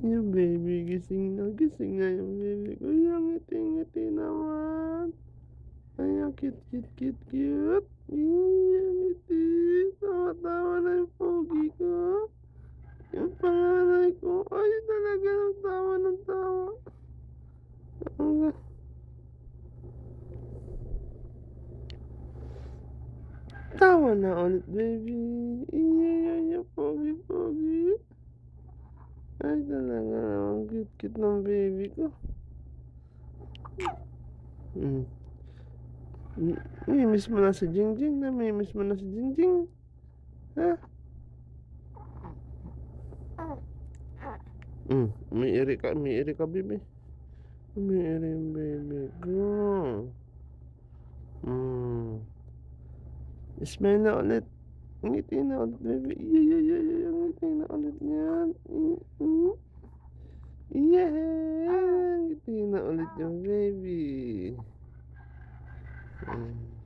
Yung baby, gising na yung baby ko. Yung ngiti-ngiti naman. Ay, ang cute, cute, cute, cute. Yung ngiti. Tawa-tawa na yung pogi ko. Yung panganay ko. Ay, talaga ng tawa ng tawa. Ang- Tawa na ulit, baby. Yung pogi, pogi. Ay, talaga naman cute, cute ng baby ko. Mm. Namimiss mo na si Jingjing. Namimiss mo na si Jingjing. Ha? Umiiri ka, baby. Umiiri yung baby ko. Mm. Smile na ulit. Ngiti na ulit, baby. Ngiti na ulit yan. Yeah! Ngiti na ulit yung baby. Mm.